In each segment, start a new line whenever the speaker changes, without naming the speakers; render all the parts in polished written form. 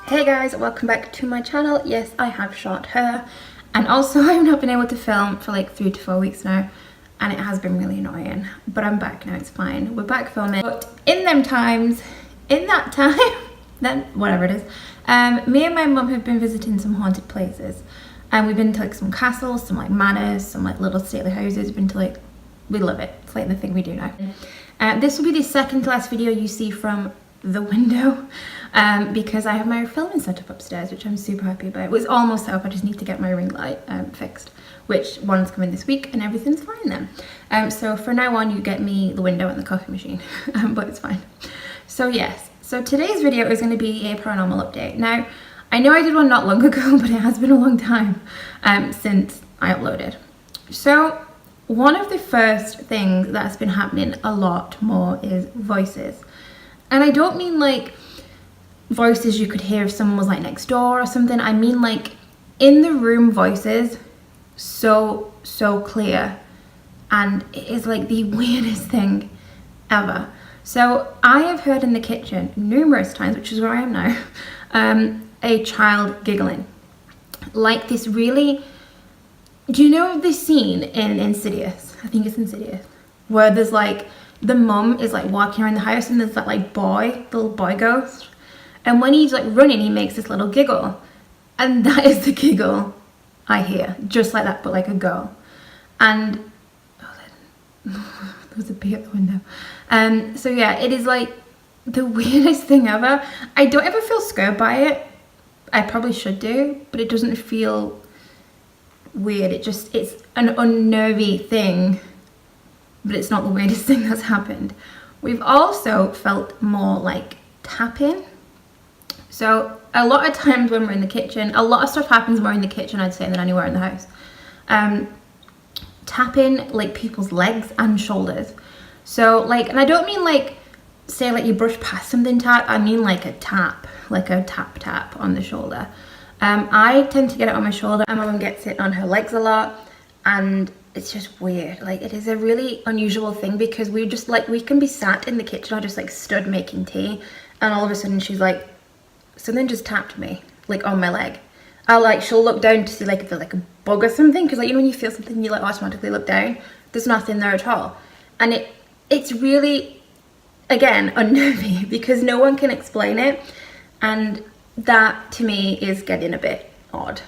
Hey guys, welcome back to my channel. Yes, I have short hair, and also I've not been able to film for like 3 to 4 weeks now, and it has been really annoying, but I'm back now. It's fine, we're back filming. But in that time, then whatever it is, me and my mum have been visiting some haunted places, and we've been to like some castles, some like manors, some like little stately houses. We've been to like, we love it. It's like the thing we do now. This will be the second to last video you see from the window, because I have my filming setup upstairs, which I'm super happy about. It was almost set up. I just need to get my ring light fixed, which one's coming this week, and everything's fine then. So for now on, you get me the window and the coffee machine, but it's fine. So yes, so today's video is going to be a paranormal update. Now, I know I did one not long ago, but it has been a long time since I uploaded. So one of the first things that's been happening a lot more is voices. And I don't mean like voices you could hear if someone was like next door or something. I mean like in the room voices, so clear, and it is like the weirdest thing ever. So I have heard in the kitchen numerous times, which is where I am now, a child giggling. Like this really, do you know this scene in Insidious? I think it's Insidious, where there's like, the mum is like walking around the house and there's that like little boy ghost, and when he's like running he makes this little giggle, and that is the giggle I hear, just like that, but like a girl. And there was a bee at the window. So yeah, it is like the weirdest thing ever. I don't ever feel scared by it. I probably should do, but it doesn't feel weird. It's an unnervy thing, but it's not the weirdest thing that's happened. We've also felt more like tapping. So a lot of times when we're in the kitchen, a lot of stuff happens more in the kitchen, I'd say, than anywhere in the house. Tapping like people's legs and shoulders. So like, and I don't mean like, say like you brush past something tap, I mean like a tap, like a tap on the shoulder. I tend to get it on my shoulder, and my mum gets it on her legs a lot, and it's just weird. Like, it is a really unusual thing, because we just like, we can be sat in the kitchen or just like stood making tea, and all of a sudden she's like, something just tapped me like on my leg. She'll look down to see like if there's like a bug or something, because like, you know when you feel something you like automatically look down, there's nothing there at all. And it's really, again, unnerving, because no one can explain it, and that to me is getting a bit odd.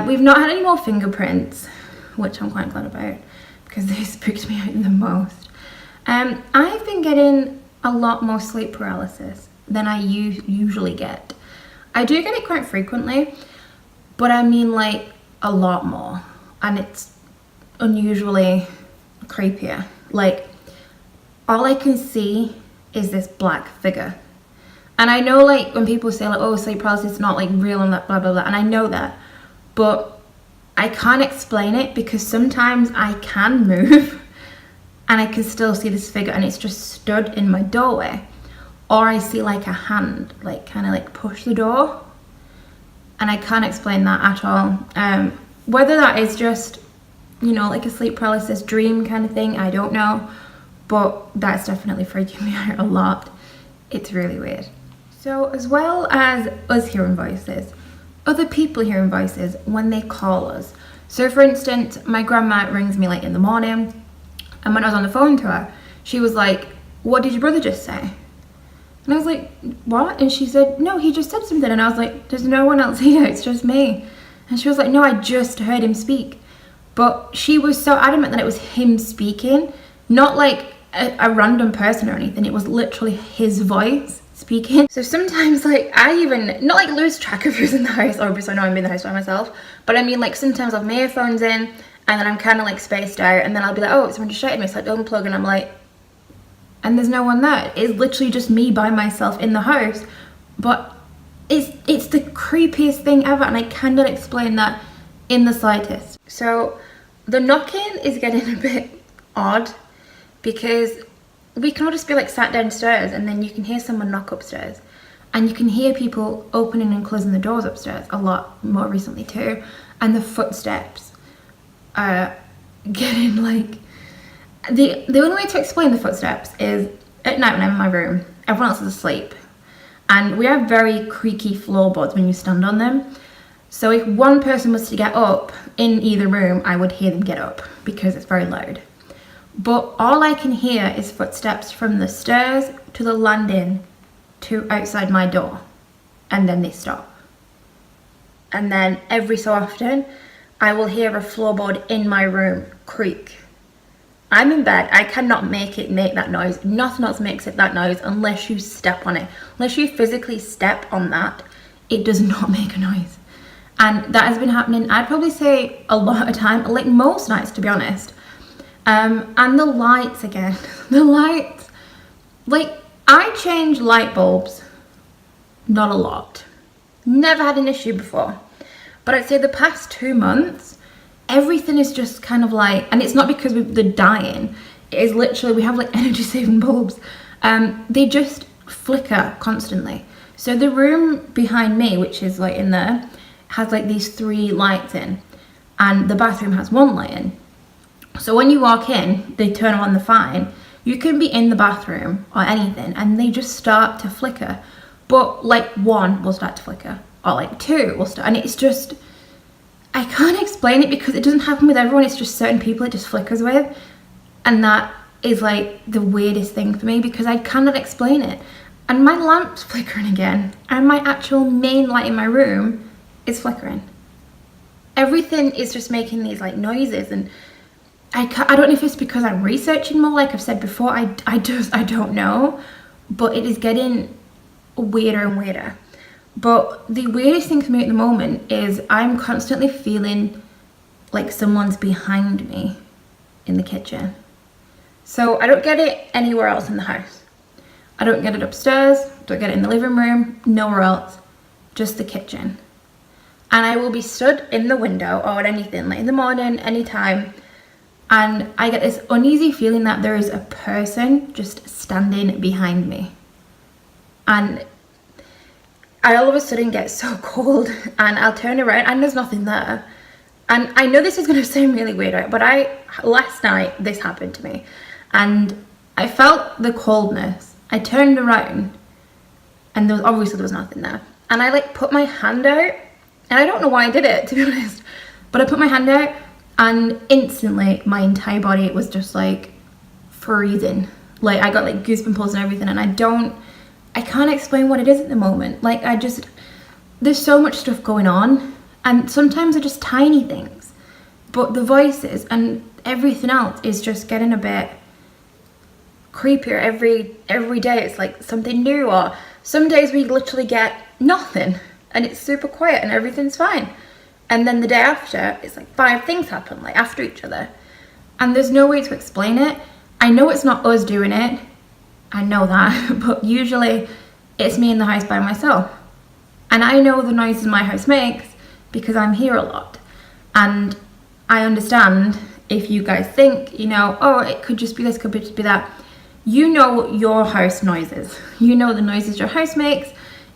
We've not had any more fingerprints, which I'm quite glad about, because they spooked me out the most. I've been getting a lot more sleep paralysis than I usually get. I do get it quite frequently, but I mean like a lot more, and it's unusually creepier. Like, all I can see is this black figure. And I know like when people say like, oh, sleep paralysis is not like real and that blah blah blah, and I know that, but I can't explain it, because sometimes I can move and I can still see this figure, and it's just stood in my doorway, or I see like a hand like kind of like push the door, and I can't explain that at all. Whether that is just, you know, like a sleep paralysis dream kind of thing, I don't know, but that's definitely freaking me out a lot. It's really weird. So as well as us hearing voices, other people hearing voices when they call us. So for instance, my grandma rings me like in the morning, and when I was on the phone to her, she was like, what did your brother just say? And I was like, what? And she said, no, he just said something. And I was like, there's no one else here, it's just me. And she was like, no, I just heard him speak. But she was so adamant that it was him speaking, not like a random person or anything. It was literally his voice speaking. So sometimes like I even not like lose track of who's in the house, obviously I know I'm in the house by myself, but I mean like sometimes I have my earphones in and then I'm kind of like spaced out, and then I'll be like, oh, someone just shouted me, so I unplug, and I'm like, and there's no one there. It's literally just me by myself in the house. But it's the creepiest thing ever, and I cannot explain that in the slightest. So the knocking is getting a bit odd, because we can all just be like sat downstairs, and then you can hear someone knock upstairs, and you can hear people opening and closing the doors upstairs a lot more recently too, and the footsteps are getting like, the only way to explain the footsteps is at night when I'm in my room, everyone else is asleep, and we have very creaky floorboards when you stand on them. So if one person was to get up in either room, I would hear them get up because it's very loud. But all I can hear is footsteps from the stairs to the landing to outside my door, and then they stop. And then every so often, I will hear a floorboard in my room creak. I'm in bed, I cannot make it make that noise. Nothing else makes it that noise unless you step on it. Unless you physically step on that, it does not make a noise. And that has been happening, I'd probably say a lot of time, like most nights to be honest. And the lights again, the lights, like I change light bulbs, not a lot. Never had an issue before. But I'd say the past 2 months, everything is just kind of like, and it's not because they're dying, it is literally, we have like energy saving bulbs. They just flicker constantly. So the room behind me, which is like in there, has like these 3 lights in, and the bathroom has 1 light in. So when you walk in, they turn on the fine. You can be in the bathroom or anything and they just start to flicker. But like 1 will start to flicker, or like 2 will start, and it's just, I can't explain it because it doesn't happen with everyone. It's just certain people it just flickers with, and that is like the weirdest thing for me because I cannot explain it. And my lamp's flickering again, and my actual main light in my room is flickering. Everything is just making these like noises, and I don't know if it's because I'm researching more, like I've said before, I don't know, but it is getting weirder and weirder. But the weirdest thing for me at the moment is I'm constantly feeling like someone's behind me in the kitchen. So I don't get it anywhere else in the house. I don't get it upstairs, don't get it in the living room, nowhere else, just the kitchen. And I will be stood in the window or at anything, like in the morning, anytime, and I get this uneasy feeling that there is a person just standing behind me. And I all of a sudden get so cold, and I'll turn around and there's nothing there. And I know this is going to sound really weird, right? But last night this happened to me, and I felt the coldness. I turned around and there was nothing there. And I like put my hand out, and I don't know why I did it, to be honest, but I put my hand out and instantly my entire body was just like freezing. Like I got like goosebumps and everything, and I can't explain what it is at the moment. Like there's so much stuff going on, and sometimes they're just tiny things, but the voices and everything else is just getting a bit creepier every day. It's like something new, or some days we literally get nothing and it's super quiet and everything's fine. And then the day after, it's like 5 things happen, like after each other. And there's no way to explain it. I know it's not us doing it. I know that. But usually it's me in the house by myself. And I know the noises my house makes because I'm here a lot. And I understand if you guys think, you know, oh, it could just be this, could just be that. You know your house noises. You know the noises your house makes.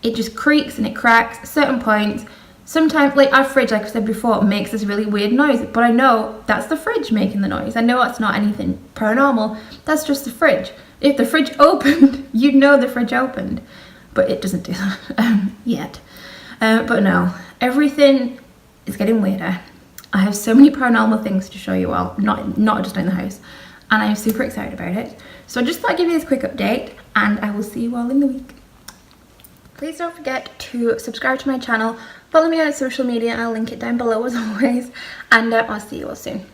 It just creaks and it cracks at certain points. Sometimes, like our fridge, like I said before, makes this really weird noise, but I know that's the fridge making the noise. I know that's not anything paranormal, that's just the fridge. If the fridge opened, you'd know the fridge opened, but it doesn't do that yet. But no, everything is getting weirder. I have so many paranormal things to show you all, not just in the house, and I'm super excited about it. So I just thought I'd give you this quick update, and I will see you all in the week. Please don't forget to subscribe to my channel, follow me on social media, I'll link it down below as always, and I'll see you all soon.